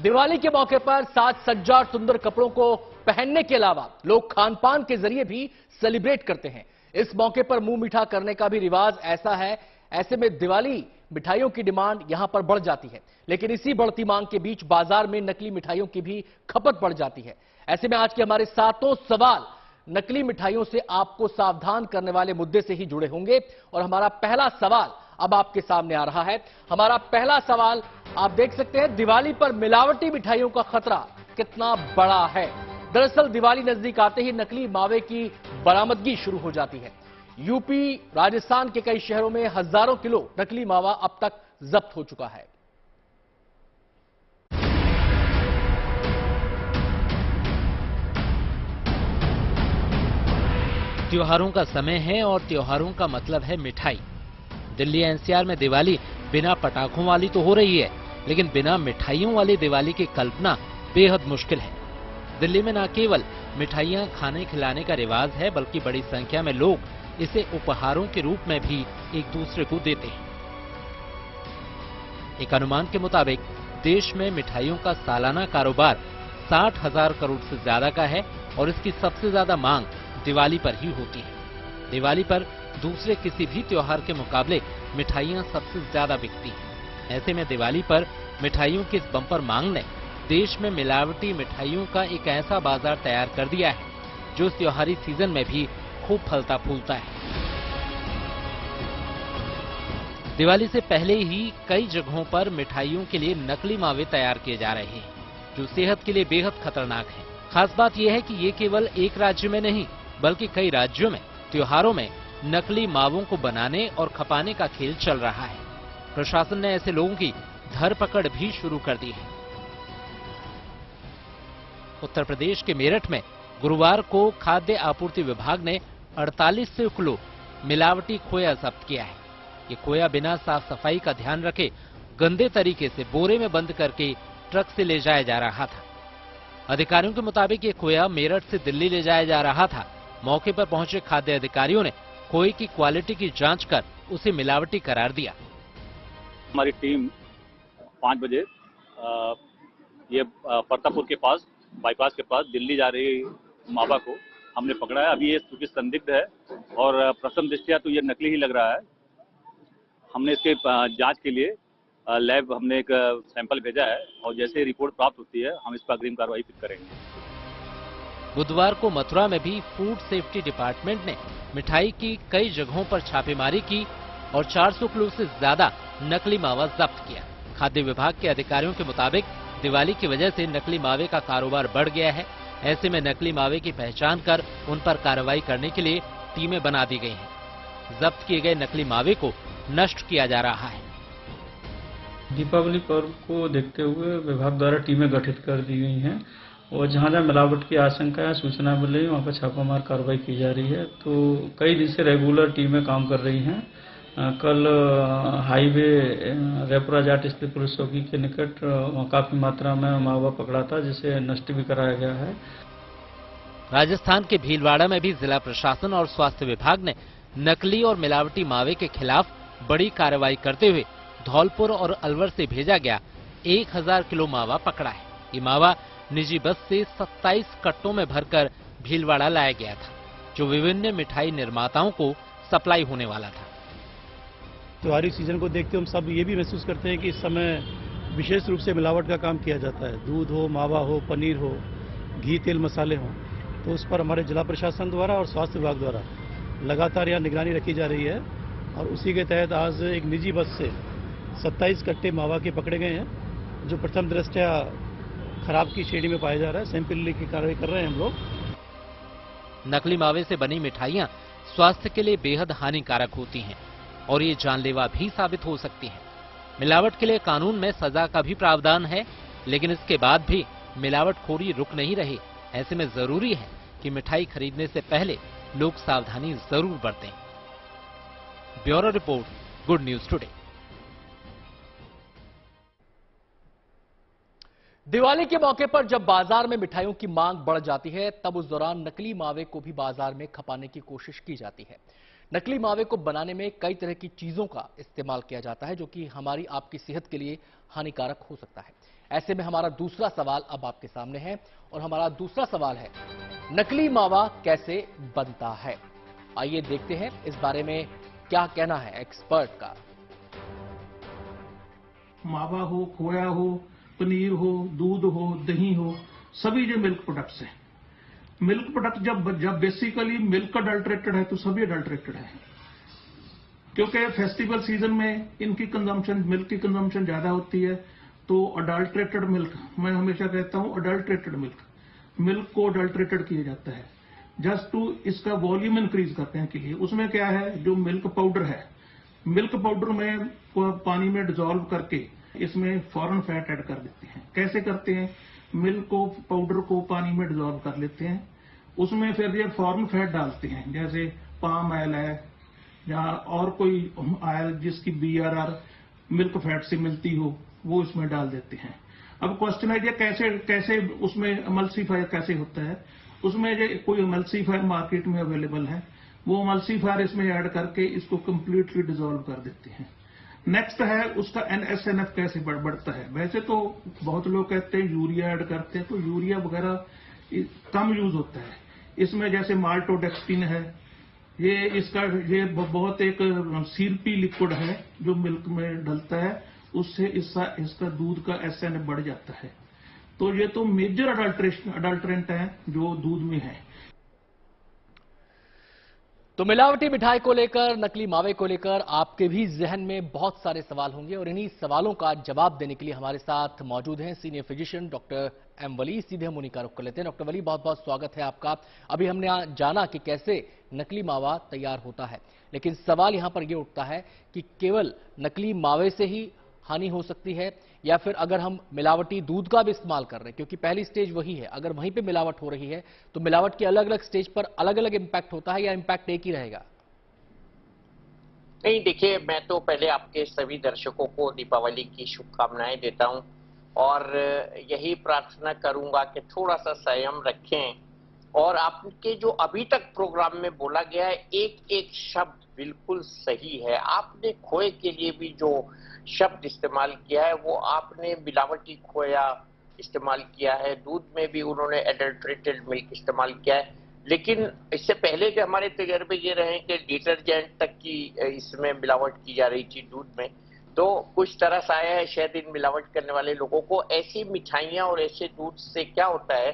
दिवाली के मौके पर साज सज्जा और सुंदर कपड़ों को पहनने के अलावा लोग खान पान के जरिए भी सेलिब्रेट करते हैं। इस मौके पर मुंह मीठा करने का भी रिवाज ऐसा है। ऐसे में दिवाली मिठाइयों की डिमांड यहां पर बढ़ जाती है, लेकिन इसी बढ़ती मांग के बीच बाजार में नकली मिठाइयों की भी खपत बढ़ जाती है। ऐसे में आज के हमारे सातों सवाल नकली मिठाइयों से आपको सावधान करने वाले मुद्दे से ही जुड़े होंगे। और हमारा पहला सवाल अब आपके सामने आ रहा है। हमारा पहला सवाल आप देख सकते हैं, दिवाली पर मिलावटी मिठाइयों का खतरा कितना बड़ा है। दरअसल दिवाली नजदीक आते ही नकली मावे की बरामदगी शुरू हो जाती है। यूपी, राजस्थान के कई शहरों में हजारों किलो नकली मावा अब तक जब्त हो चुका है। त्योहारों का समय है और त्योहारों का मतलब है मिठाई। दिल्ली एनसीआर में दिवाली बिना पटाखों वाली तो हो रही है, लेकिन बिना मिठाइयों वाली दिवाली की कल्पना बेहद मुश्किल है। दिल्ली में न केवल मिठाइयां खाने खिलाने का रिवाज है, बल्कि बड़ी संख्या में लोग इसे उपहारों के रूप में भी एक दूसरे को देते हैं। एक अनुमान के मुताबिक देश में मिठाइयों का सालाना कारोबार 60,000 करोड़ से ज्यादा का है और इसकी सबसे ज्यादा मांग दिवाली पर ही होती है। दिवाली पर दूसरे किसी भी त्योहार के मुकाबले मिठाइयां सबसे ज्यादा बिकती हैं। ऐसे में दिवाली पर मिठाइयों की इस बम्पर मांग ने देश में मिलावटी मिठाइयों का एक ऐसा बाजार तैयार कर दिया है जो इस त्योहारी सीजन में भी खूब फलता फूलता है। दिवाली से पहले ही कई जगहों पर मिठाइयों के लिए नकली मावे तैयार किए जा रहे हैं, जो सेहत के लिए बेहद खतरनाक है। खास बात यह है कि ये केवल एक राज्य में नहीं, बल्कि कई राज्यों में त्योहारों में नकली मावों को बनाने और खपाने का खेल चल रहा है। प्रशासन ने ऐसे लोगों की धरपकड़ भी शुरू कर दी है। उत्तर प्रदेश के मेरठ में गुरुवार को खाद्य आपूर्ति विभाग ने 48 किलो मिलावटी खोया जब्त किया है। ये खोया बिना साफ सफाई का ध्यान रखे गंदे तरीके से बोरे में बंद करके ट्रक से ले जाया जा रहा था। अधिकारियों के मुताबिक ये खोया मेरठ से दिल्ली ले जाया जा रहा था। मौके पर पहुंचे खाद्य अधिकारियों ने खोए की क्वालिटी की जांच कर उसे मिलावटी करार दिया। हमारी टीम 5 बजे ये परतापुर के पास बाईपास के पास दिल्ली जा रही मावा को हमने पकड़ा है। अभी ये चूंकि संदिग्ध है और प्रथम दृष्टया तो ये नकली ही लग रहा है। हमने इसके जांच के लिए लैब हमने एक सैंपल भेजा है और जैसे रिपोर्ट प्राप्त होती है हम इस पर अग्रिम कार्रवाई करेंगे। बुधवार को मथुरा में भी फूड सेफ्टी डिपार्टमेंट ने मिठाई की कई जगहों पर छापेमारी की और 400 किलो से ज्यादा नकली मावा जब्त किया। खाद्य विभाग के अधिकारियों के मुताबिक दिवाली की वजह से नकली मावे का कारोबार बढ़ गया है। ऐसे में नकली मावे की पहचान कर उन पर कार्रवाई करने के लिए टीमें बना दी गई हैं। जब्त किए गए नकली मावे को नष्ट किया जा रहा है। दीपावली पर्व को देखते हुए विभाग द्वारा टीमें गठित कर दी गई हैं और जहां जहां मिलावट की आशंका है, सूचना मिल रही है, वहां पर छापामार कार्रवाई की जा रही है। तो कई दिन से रेगुलर टीमें काम कर रही हैं। कल हाईवे रेपुरा जाट स्थित पुलिस चौकी के निकट काफी मात्रा में मावा पकड़ा था, जिसे नष्ट भी कराया गया है। राजस्थान के भीलवाड़ा में भी जिला प्रशासन और स्वास्थ्य विभाग ने नकली और मिलावटी मावे के खिलाफ बड़ी कार्रवाई करते हुए धौलपुर और अलवर से भेजा गया 1000 किलो मावा पकड़ा है। ये मावा निजी बस से 27 कट्टों में भरकर भीलवाड़ा लाया गया था, जो विभिन्न मिठाई निर्माताओं को सप्लाई होने वाला था। त्योहारी सीजन को देखते हम सब ये भी महसूस करते हैं कि इस समय विशेष रूप से मिलावट का काम किया जाता है। दूध हो, मावा हो, पनीर हो, घी, तेल, मसाले हो, तो उस पर हमारे जिला प्रशासन द्वारा और स्वास्थ्य विभाग द्वारा लगातार यहाँ निगरानी रखी जा रही है। और उसी के तहत आज एक निजी बस से 27 कट्टे मावा के पकड़े गए हैं, जो प्रथम दृष्टया खराब की श्रेणी में पाया जा रहा है। सैंपल की कार्रवाई कर रहे हैं हम लोग। नकली मावे से बनी मिठाइयां स्वास्थ्य के लिए बेहद हानिकारक होती हैं और ये जानलेवा भी साबित हो सकती हैं। मिलावट के लिए कानून में सजा का भी प्रावधान है, लेकिन इसके बाद भी मिलावटखोरी रुक नहीं रही। ऐसे में जरूरी है कि मिठाई खरीदने से पहले लोग सावधानी जरूर बरतें। Bureau report, good news today. Diwali के मौके पर जब बाजार में मिठाइयों की मांग बढ़ जाती है, तब उस दौरान नकली मावे को भी बाजार में खपाने की कोशिश की जाती है। नकली मावे को बनाने में कई तरह की चीजों का इस्तेमाल किया जाता है, जो कि हमारी आपकी सेहत के लिए हानिकारक हो सकता है। ऐसे में हमारा दूसरा सवाल अब आपके सामने है और हमारा दूसरा सवाल है, नकली मावा कैसे बनता है? आइए देखते हैं इस बारे में क्या कहना है एक्सपर्ट का। मावा हो, खोया हो, पनीर हो, दूध हो, दही हो, सभी जो मिल्क प्रोडक्ट्स हैं, मिल्क प्रोडक्ट जब बेसिकली मिल्क अडल्ट्रेटेड है तो सभी अडल्ट्रेटेड है, क्योंकि फेस्टिवल सीजन में इनकी कंजम्पशन, मिल्क की कंजम्पशन ज्यादा होती है। तो अडल्ट्रेटेड मिल्क, मैं हमेशा कहता हूं अडल्ट्रेटेड मिल्क को अडल्ट्रेटेड किया जाता है जस्ट टू इसका वॉल्यूम इंक्रीज करने के लिए। उसमें क्या है, जो मिल्क पाउडर है, मिल्क पाउडर में पानी में डिजोल्व करके इसमें फॉरेन फैट ऐड कर देते हैं। कैसे करते हैं, मिल्क को पाउडर को पानी में डिजोल्व कर लेते हैं, उसमें फिर ये फॉरेन फैट डालते हैं, जैसे पाम ऑयल है या और कोई ऑयल जिसकी BRR मिल्क फैट से मिलती हो, वो इसमें डाल देते हैं। अब क्वेश्चन है ये कैसे उसमें एमल्सीफायर कैसे होता है। उसमें जो कोई एमल्सीफायर मार्केट में अवेलेबल है, वो एमल्सीफायर इसमें ऐड करके इसको कंप्लीटली डिजोल्व कर देते हैं। नेक्स्ट है उसका NSNF कैसे बढ़ता है। वैसे तो बहुत लोग कहते हैं यूरिया ऐड करते हैं, तो यूरिया वगैरह कम यूज होता है। इसमें जैसे माल्टोडेक्सटिन है, ये बहुत एक सीरपी लिक्विड है जो मिल्क में डलता है, उससे इसका दूध का SNF बढ़ जाता है। तो ये तो मेजर अडल्ट्रेंट है जो दूध में है। तो मिलावटी मिठाई को लेकर, नकली मावे को लेकर आपके भी जहन में बहुत सारे सवाल होंगे और इन्हीं सवालों का जवाब देने के लिए हमारे साथ मौजूद हैं सीनियर फिजिशियन डॉक्टर M वली। सीधे हम उन्हीं का रुख कर लेते हैं। डॉक्टर वली, बहुत बहुत स्वागत है आपका। अभी हमने जाना कि कैसे नकली मावा तैयार होता है, लेकिन सवाल यहां पर यह उठता है कि केवल नकली मावे से ही हानि हो सकती है या फिर अगर हम मिलावटी दूध का भी इस्तेमाल कर रहे हैं, क्योंकि पहली स्टेज वही है, अगर वहीं पे मिलावट हो रही है तो मिलावट के अलग अलग स्टेज पर अलग अलग इंपैक्ट होता है या इंपैक्ट एक ही रहेगा? नहीं, देखिए, मैं तो पहले आपके सभी दर्शकों को दीपावली की शुभकामनाएं देता हूं और यही प्रार्थना करूंगा कि थोड़ा सा संयम रखें और आपके जो अभी तक प्रोग्राम में बोला गया है, एक एक शब्द बिल्कुल सही है। आपने खोए के लिए भी जो शब्द इस्तेमाल किया है, वो आपने मिलावटी खोया इस्तेमाल किया है, दूध में भी उन्होंने एडल्ट्रेटेड मिल्क इस्तेमाल किया है। लेकिन इससे पहले के हमारे तजर्बे ये रहे कि डिटर्जेंट तक की इसमें मिलावट की जा रही थी दूध में। तो कुछ तरस आया है शायद इन मिलावट करने वाले लोगों को। ऐसी मिठाइयां और ऐसे दूध से क्या होता है,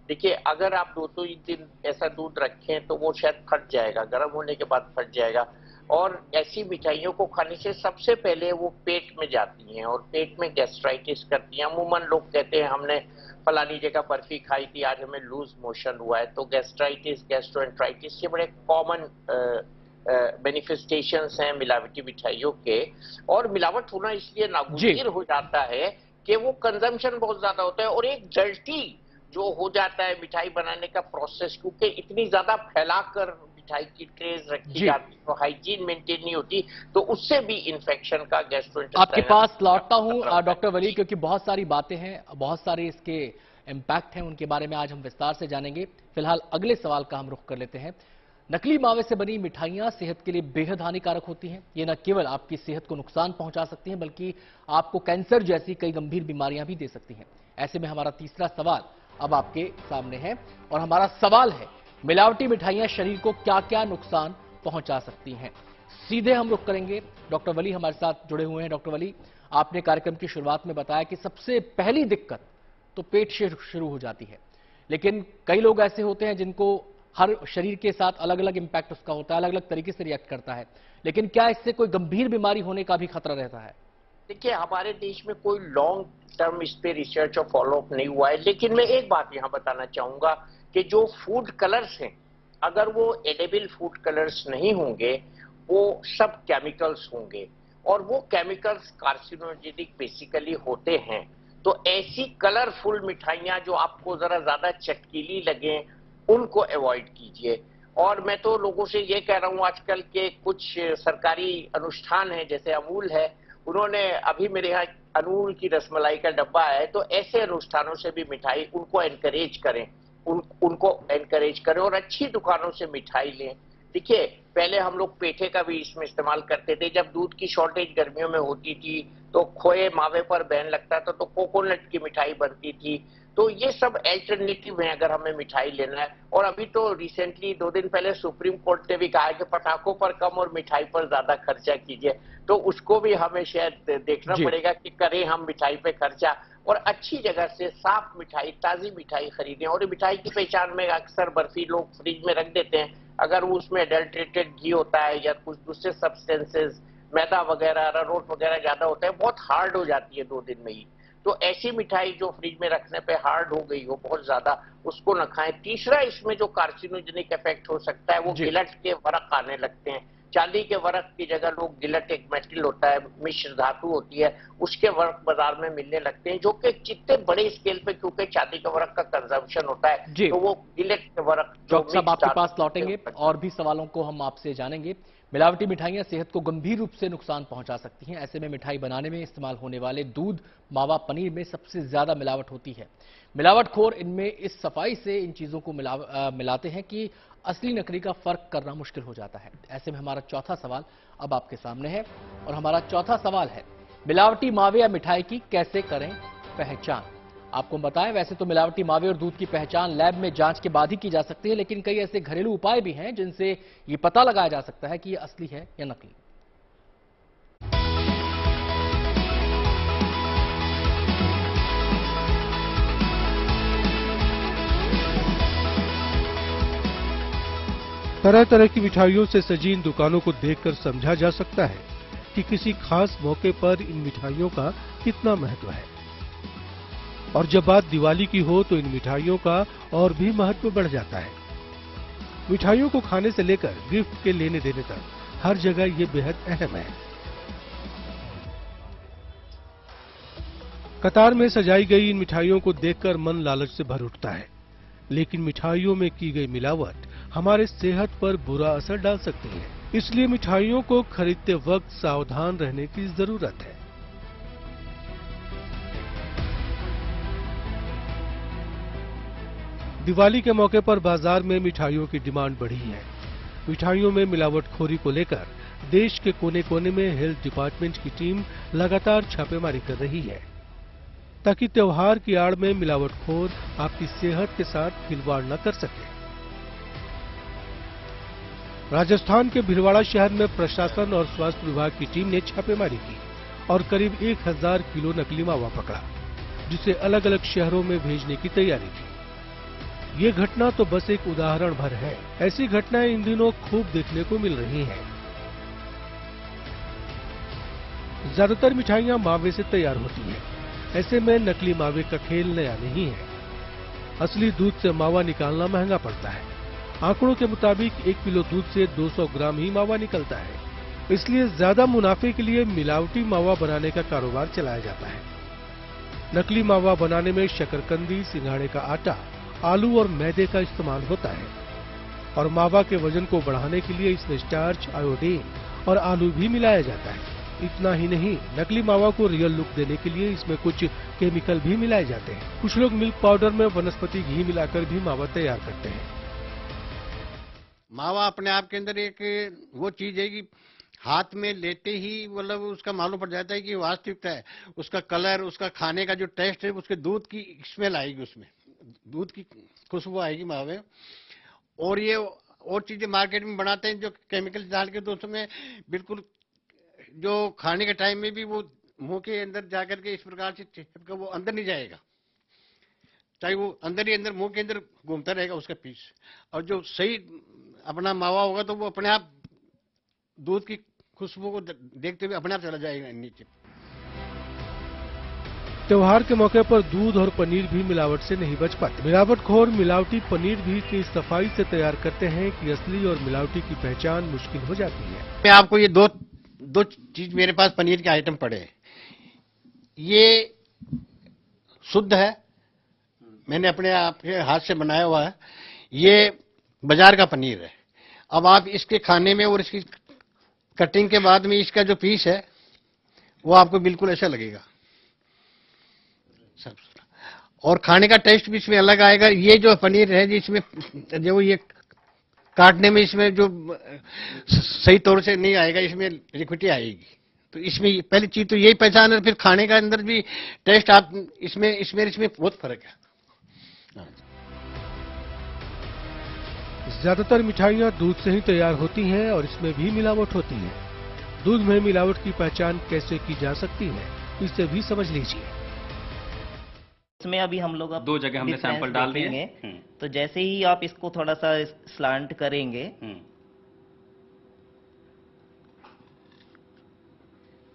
देखिए, अगर आप 2-3 दिन ऐसा दूध रखें तो वो शायद फट जाएगा, गर्म होने के बाद फट जाएगा। और ऐसी मिठाइयों को खाने से सबसे पहले वो पेट में जाती हैं और पेट में गैस्ट्राइटिस करती हैं। अमूमन लोग कहते हैं हमने फलानी जगह बर्फी खाई थी, आज हमें लूज मोशन हुआ है। तो गैस्ट्राइटिस, गैस्ट्रोएंटराइटिस, ये बड़े कॉमन मैनिफेस्टेशंस हैं मिलावटी मिठाइयों के। और मिलावट होना इसलिए नागुज़ीर हो जाता है कि वो कंजम्पशन बहुत ज्यादा होता है और एक डर्टी जो हो जाता है मिठाई बनाने का प्रोसेस, क्योंकि इतनी ज्यादा फैलाकर मिठाई की ट्रेज रखी जाती है तो हाइजीन मेंटेन नहीं होती, तो उससे भी इन्फेक्शन का गैस्ट्रोइंटेस्टाइनल आपके पास लौटता हूं डॉक्टर वली, क्योंकि बहुत सारी बातें हैं, बहुत सारे इसके इम्पैक्ट हैं, उनके बारे में आज हम विस्तार से जानेंगे। फिलहाल अगले सवाल का हम रुख कर लेते हैं। नकली मावे से बनी मिठाइयां सेहत के लिए बेहद हानिकारक होती हैं। ये न केवल आपकी सेहत को नुकसान पहुंचा सकती हैं, बल्कि आपको कैंसर जैसी कई गंभीर बीमारियां भी दे सकती हैं। ऐसे में हमारा तीसरा सवाल अब आपके सामने है और हमारा सवाल है, मिलावटी मिठाइयां शरीर को क्या क्या नुकसान पहुंचा सकती हैं? सीधे हम रुख करेंगे, डॉक्टर वली हमारे साथ जुड़े हुए हैं। डॉक्टर वली, आपने कार्यक्रम की शुरुआत में बताया कि सबसे पहली दिक्कत तो पेट से शुरू हो जाती है, लेकिन कई लोग ऐसे होते हैं जिनको हर शरीर के साथ अलग अलग इंपैक्ट उसका होता है, अलग अलग तरीके से रिएक्ट करता है, लेकिन क्या इससे कोई गंभीर बीमारी होने का भी खतरा रहता है? देखिए, हमारे देश में कोई लॉन्ग टर्म इस पे रिसर्च और फॉलोअप नहीं हुआ है, लेकिन मैं एक बात यहाँ बताना चाहूंगा कि जो फूड कलर्स हैं, अगर वो एडेबल फूड कलर्स नहीं होंगे, वो सब केमिकल्स होंगे और वो केमिकल्स कार्सिनोजेनिक बेसिकली होते हैं। तो ऐसी कलरफुल मिठाइयां जो आपको जरा ज्यादा चटकीली लगे, उनको अवॉइड कीजिए। और मैं तो लोगों से ये कह रहा हूँ, आजकल के कुछ सरकारी अनुष्ठान हैं, जैसे अमूल है, उन्होंने अभी मेरे यहाँ अमूल की रसमलाई का डब्बा है, तो ऐसे अनुष्ठानों से भी मिठाई उनको एनकरेज करें, उनको एनकरेज करें और अच्छी दुकानों से मिठाई लें। देखिए, पहले हम लोग पेठे का भी इसमें इस्तेमाल करते थे, जब दूध की शॉर्टेज गर्मियों में होती थी तो खोए मावे पर बैन लगता था तो कोकोनट की मिठाई बनती थी। तो ये सब अल्टरनेटिव है अगर हमें मिठाई लेना है। और अभी तो रिसेंटली 2 दिन पहले सुप्रीम कोर्ट ने भी कहा है कि पटाखों पर कम और मिठाई पर ज्यादा खर्चा कीजिए। तो उसको भी हमें शायद देखना पड़ेगा कि करें हम मिठाई पे खर्चा, और अच्छी जगह से साफ मिठाई, ताजी मिठाई खरीदें। और मिठाई की पहचान में अक्सर बर्फी लोग फ्रिज में रख देते हैं, अगर वो उसमें अडल्ट्रेटेड घी होता है या कुछ दूसरे सब्सटेंसेस, मैदा वगैरह, अरारोट वगैरह ज्यादा होता है, बहुत हार्ड हो जाती है 2 दिन में ही। तो ऐसी मिठाई जो फ्रिज में रखने पे हार्ड हो गई हो बहुत ज्यादा, उसको न खाएं। तीसरा इसमें जो कार्सिनोजेनिक इफेक्ट हो सकता है वो गिलट के वरक आने लगते हैं। चांदी के वरक की जगह लोग गिलट, एक मेटल होता है, मिश्र धातु होती है, उसके वरक बाजार में मिलने लगते हैं, जो कि जितने बड़े स्केल पे, क्योंकि चांदी के वरक का कंजम्पशन होता है, तो वो गिलट के वरक। डॉक्टर साहब आपके पास लौटेंगे और भी सवालों को हम आपसे जानेंगे। मिलावटी मिठाइयां सेहत को गंभीर रूप से नुकसान पहुंचा सकती हैं। ऐसे में मिठाई बनाने में इस्तेमाल होने वाले दूध, मावा, पनीर में सबसे ज्यादा मिलावट होती है। मिलावटखोर इनमें इस सफाई से इन चीजों को मिलाते हैं कि असली नकली का फर्क करना मुश्किल हो जाता है। ऐसे में हमारा चौथा सवाल अब आपके सामने है और हमारा चौथा सवाल है, मिलावटी मावे या मिठाई की कैसे करें पहचान। आपको बताएं, वैसे तो मिलावटी मावे और दूध की पहचान लैब में जांच के बाद ही की जा सकती है, लेकिन कई ऐसे घरेलू उपाय भी हैं जिनसे ये पता लगाया जा सकता है कि ये असली है या नकली। तरह तरह की मिठाइयों से सजी इन दुकानों को देखकर समझा जा सकता है कि किसी खास मौके पर इन मिठाइयों का कितना महत्व है। और जब बात दिवाली की हो तो इन मिठाइयों का और भी महत्व बढ़ जाता है। मिठाइयों को खाने से लेकर गिफ्ट के लेने देने तक हर जगह ये बेहद अहम है। कतार में सजाई गई इन मिठाइयों को देखकर मन लालच से भर उठता है, लेकिन मिठाइयों में की गई मिलावट हमारे सेहत पर बुरा असर डाल सकती है। इसलिए मिठाइयों को खरीदते वक्त सावधान रहने की जरूरत है। दिवाली के मौके पर बाजार में मिठाइयों की डिमांड बढ़ी है। मिठाइयों में मिलावटखोरी को लेकर देश के कोने कोने में हेल्थ डिपार्टमेंट की टीम लगातार छापेमारी कर रही है, ताकि त्योहार की आड़ में मिलावटखोर आपकी सेहत के साथ खिलवाड़ न कर सके। राजस्थान के भिलवाड़ा शहर में प्रशासन और स्वास्थ्य विभाग की टीम ने छापेमारी की और करीब 1000 किलो नकली मावा पकड़ा, जिसे अलग अलग शहरों में भेजने की तैयारी थी। ये घटना तो बस एक उदाहरण भर है। ऐसी घटनाएं इन दिनों खूब देखने को मिल रही हैं। ज्यादातर मिठाइयां मावे से तैयार होती हैं। ऐसे में नकली मावे का खेल नया नहीं है। असली दूध से मावा निकालना महंगा पड़ता है। आंकड़ों के मुताबिक 1 किलो दूध से 200 ग्राम ही मावा निकलता है। इसलिए ज्यादा मुनाफे के लिए मिलावटी मावा बनाने का कारोबार चलाया जाता है। नकली मावा बनाने में शकरकंदी, सिंघाड़े का आटा, आलू और मैदे का इस्तेमाल होता है और मावा के वजन को बढ़ाने के लिए इसमें स्टार्च, आयोडीन और आलू भी मिलाया जाता है। इतना ही नहीं, नकली मावा को रियल लुक देने के लिए इसमें कुछ केमिकल भी मिलाए जाते हैं। कुछ लोग मिल्क पाउडर में वनस्पति घी मिलाकर भी मावा तैयार करते हैं। मावा अपने आप के अंदर एक वो चीज है कि हाथ में लेते ही मतलब उसका मालूम पड़ जाता है कि वास्तविकता है। उसका कलर, उसका खाने का जो टेस्ट है, उसके दूध की स्मेल आएगी, उसमें दूध की खुशबू आएगी मावे। और ये और चीजें मार्केट में बनाते हैं जो केमिकल डाल के, तो उसमें बिल्कुल जो खाने के टाइम में भी वो मुंह के अंदर जाकर के इस प्रकार से चिपका, वो अंदर नहीं जाएगा, चाहे वो अंदर ही अंदर मुंह के अंदर घूमता रहेगा उसका पीस। और जो सही अपना मावा होगा तो वो अपने आप दूध की खुशबू को देखते हुए अपने आप चला जाएगा नीचे। त्योहार के मौके पर दूध और पनीर भी मिलावट से नहीं बच पाते। मिलावटखोर मिलावटी पनीर भी इतनी सफाई से तैयार करते हैं कि असली और मिलावटी की पहचान मुश्किल हो जाती है। मैं आपको ये दो चीज मेरे पास पनीर के आइटम पड़े हैं। ये शुद्ध है, मैंने अपने आप के हाथ से बनाया हुआ है। ये बाजार का पनीर है। अब आप इसके खाने में और इसकी कटिंग के बाद में इसका जो पीस है वो आपको बिल्कुल ऐसा लगेगा और खाने का टेस्ट भी इसमें अलग आएगा। ये जो पनीर है जिसमें जो ये काटने में इसमें जो सही तौर से नहीं आएगा, इसमें लिक्विडिटी आएगी तो इसमें पहली चीज तो यही पहचान है, फिर खाने का अंदर भी टेस्ट आप इसमें बहुत फर्क है। ज्यादातर मिठाइयां दूध से ही तैयार होती हैं और इसमें भी मिलावट होती है। दूध में मिलावट की पहचान कैसे की जा सकती है, इसे भी समझ लीजिए। इसमें अभी हम लोग दो जगह हमने सैंपल डाल दिए। तो जैसे ही आप इसको थोड़ा सा स्लांट करेंगे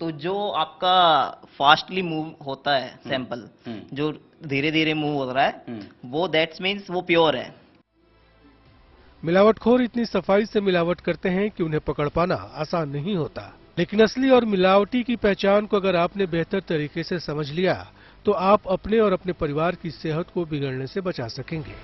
तो जो आपका फास्टली मूव होता है सैंपल, जो धीरे धीरे मूव हो रहा है, वो दैट्स मीन्स वो प्योर है। मिलावटखोर इतनी सफाई से मिलावट करते हैं कि उन्हें पकड़ पाना आसान नहीं होता। लेकिन असली और मिलावटी की पहचान को अगर आपने बेहतर तरीके से समझ लिया तो आप अपने और अपने परिवार की सेहत को बिगड़ने से बचा सकेंगे।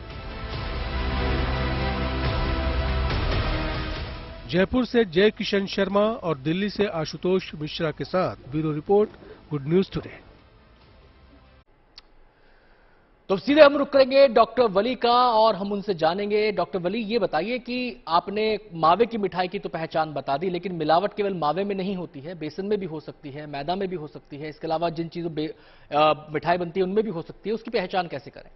जयपुर से जय किशन शर्मा और दिल्ली से आशुतोष मिश्रा के साथ bureau report, good news today. तो सीधे हम रुक करेंगे डॉक्टर वली का और हम उनसे जानेंगे। डॉक्टर वली, ये बताइए कि आपने मावे की मिठाई की तो पहचान बता दी, लेकिन मिलावट केवल मावे में नहीं होती है, बेसन में भी हो सकती है, मैदा में भी हो सकती है, इसके अलावा जिन चीजों मिठाई बनती है उनमें भी हो सकती है, उसकी पहचान कैसे करें?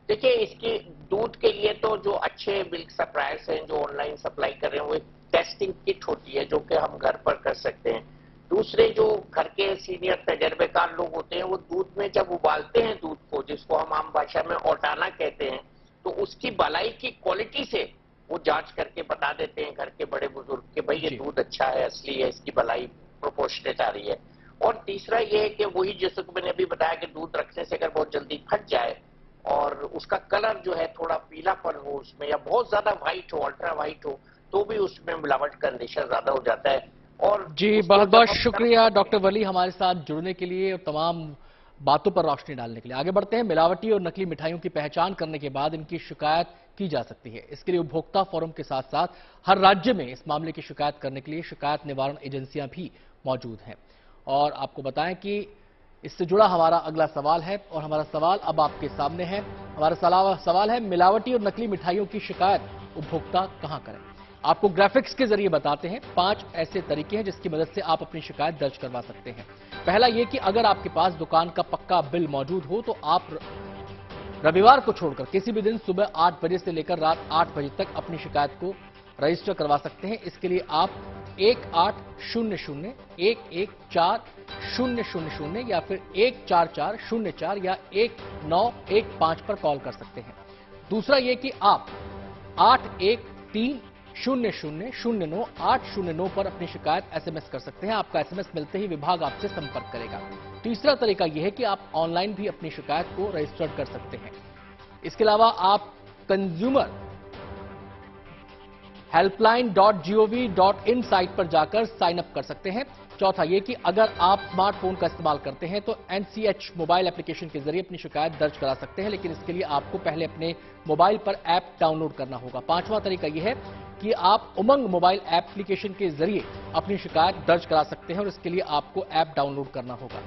देखिए, इसके दूध के लिए तो जो अच्छे मिल्क सप्लायर्स हैं जो ऑनलाइन सप्लाई कर रहे हैं, वो एक टेस्टिंग किट होती है जो कि हम घर पर कर सकते हैं। दूसरे जो घर के सीनियर तजर्बेकार लोग होते हैं, वो दूध में जब उबालते हैं दूध को, जिसको हम आम भाषा में औटाना कहते हैं, तो उसकी बलाई की क्वालिटी से वो जांच करके बता देते हैं घर के बड़े बुजुर्ग कि भाई ये दूध अच्छा है, असली है, इसकी बलाई प्रोपोर्शनेट आ रही है। और तीसरा ये है कि वही जैसे मैंने अभी बताया कि दूध रखने से अगर बहुत जल्दी फट जाए और उसका कलर जो है थोड़ा पीलापन हो उसमें, या बहुत ज्यादा व्हाइट हो, अल्ट्रा व्हाइट हो, तो भी उसमें मिलावट का अंदेशा ज्यादा हो जाता है। और जी, बहुत बहुत शुक्रिया डॉक्टर वली हमारे साथ जुड़ने के लिए और तमाम बातों पर रोशनी डालने के लिए। आगे बढ़ते हैं। मिलावटी और नकली मिठाइयों की पहचान करने के बाद इनकी शिकायत की जा सकती है। इसके लिए उपभोक्ता फोरम के साथ साथ हर राज्य में इस मामले की शिकायत करने के लिए शिकायत निवारण एजेंसियां भी मौजूद हैं। और आपको बताएं कि इससे जुड़ा हमारा अगला सवाल है और हमारा सवाल अब आपके सामने है। हमारा सवाल है, मिलावटी और नकली मिठाइयों की शिकायत उपभोक्ता कहां करें? आपको ग्राफिक्स के जरिए बताते हैं 5 ऐसे तरीके हैं जिसकी मदद से आप अपनी शिकायत दर्ज करवा सकते हैं। पहला यह कि अगर आपके पास दुकान का पक्का बिल मौजूद हो तो आप रविवार को छोड़कर किसी भी दिन सुबह 8 बजे से लेकर रात 8 बजे तक अपनी शिकायत को रजिस्टर करवा सकते हैं। इसके लिए आप 1800 114 या फिर 14404 या 1915 पर कॉल कर सकते हैं। दूसरा यह कि आप 8130009809 पर अपनी शिकायत एसएमएस कर सकते हैं। आपका एसएमएस मिलते ही विभाग आपसे संपर्क करेगा। तीसरा तरीका यह है कि आप ऑनलाइन भी अपनी शिकायत को रजिस्टर कर सकते हैं। इसके अलावा आप कंज्यूमर helpline.gov.in साइट पर जाकर साइन अप कर सकते हैं। चौथा यह कि अगर आप स्मार्टफोन का इस्तेमाल करते हैं तो NCH मोबाइल एप्लीकेशन के जरिए अपनी शिकायत दर्ज करा सकते हैं, लेकिन इसके लिए आपको पहले अपने मोबाइल पर ऐप डाउनलोड करना होगा। पांचवा तरीका यह है कि आप उमंग मोबाइल एप्लीकेशन के जरिए अपनी शिकायत दर्ज करा सकते हैं और इसके लिए आपको ऐप डाउनलोड करना होगा।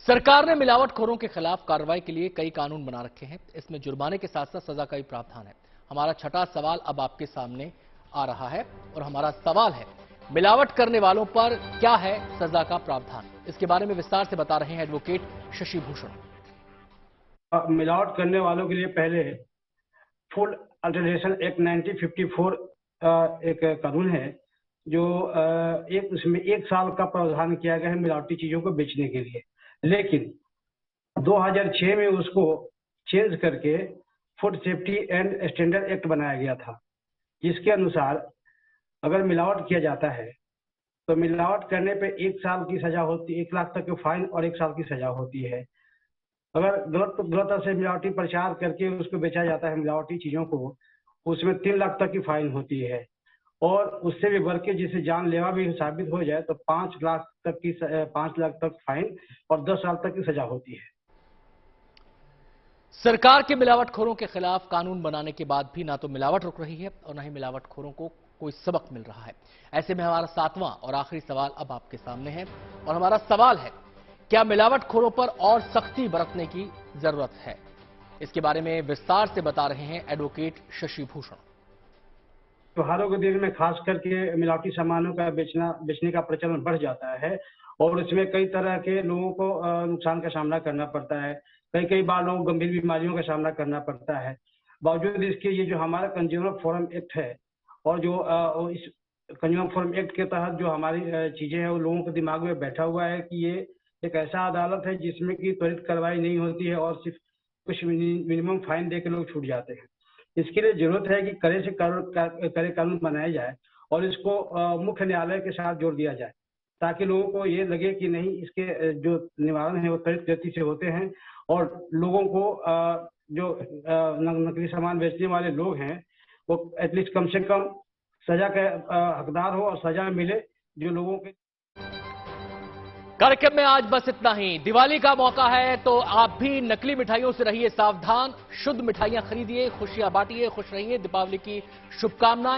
सरकार ने मिलावटखोरों के खिलाफ कार्रवाई के लिए कई कानून बना रखे हैं। इसमें जुर्माने के साथ साथ सजा का भी प्रावधान है। हमारा छठा सवाल अब आपके सामने आ रहा है और हमारा सवाल है, मिलावट करने वालों पर क्या है सजा का प्रावधान? इसके बारे में विस्तार से बता रहे हैं एडवोकेट शशि भूषण। मिलावट करने वालों के लिए पहले फूड अल्टरेशन एक्ट 1954 एक कानून है जो उसमें 1 साल का प्रावधान किया गया है मिलावटी चीजों को बेचने के लिए, लेकिन 2006 में उसको चेंज करके food safety and standard act बनाया गया था। जिसके अनुसार अगर मिलावट किया जाता है तो मिलावट करने पे 1 साल की सजा होती है, 1 लाख तक के फाइन और 1 साल की सजा होती है। अगर गलत से मिलावटी प्रचार करके उसको बेचा जाता है मिलावटी चीजों को, उसमें 3 लाख तक की फाइन होती है और उससे भी बढ़ के जिसे जानलेवा भी साबित हो जाए तो 5 लाख तक फाइन और 10 साल तक की सजा होती है। सरकार के मिलावटखोरों के खिलाफ कानून बनाने के बाद भी ना तो मिलावट रुक रही है और ना ही मिलावटखोरों को कोई सबक मिल रहा है। ऐसे में हमारा 7वां और आखिरी सवाल अब आपके सामने है और हमारा सवाल है, क्या मिलावटखोरों पर और सख्ती बरतने की जरूरत है? इसके बारे में विस्तार से बता रहे हैं एडवोकेट शशि भूषण। त्योहारों के दिन में खास करके मिलावटी सामानों का बेचने का प्रचलन बढ़ जाता है और इसमें कई तरह के लोगों को नुकसान का सामना करना पड़ता है। कई बार लोगों को गंभीर बीमारियों का सामना करना पड़ता है। बावजूद इसके ये जो हमारा कंज्यूमर फोरम एक्ट है और जो इस कंज्यूमर फोरम एक्ट के तहत जो हमारी चीजें हैं वो लोगों के दिमाग में बैठा हुआ है कि ये एक ऐसा अदालत है जिसमें कि त्वरित कार्रवाई नहीं होती है और सिर्फ कुछ मिनिमम फाइन दे के लोग छूट जाते हैं। इसके लिए जरूरत है कि कड़े कानून बनाए जाए और इसको मुख्य न्यायालय के साथ जोड़ दिया जाए ताकि लोगों को ये लगे कि नहीं, इसके जो निवारण है वो त्वरित गति से होते हैं और लोगों को जो नकली सामान बेचने वाले लोग हैं वो एटलीस्ट कम से कम सजा के हकदार हो और सजा मिले जो लोगों के। कार्यक्रम में आज बस इतना ही। दिवाली का मौका है तो आप भी नकली मिठाइयों से रहिए सावधान, शुद्ध मिठाइयां खरीदिए, खुशियां बांटिए, खुश रहिए। दीपावली की शुभकामनाएं।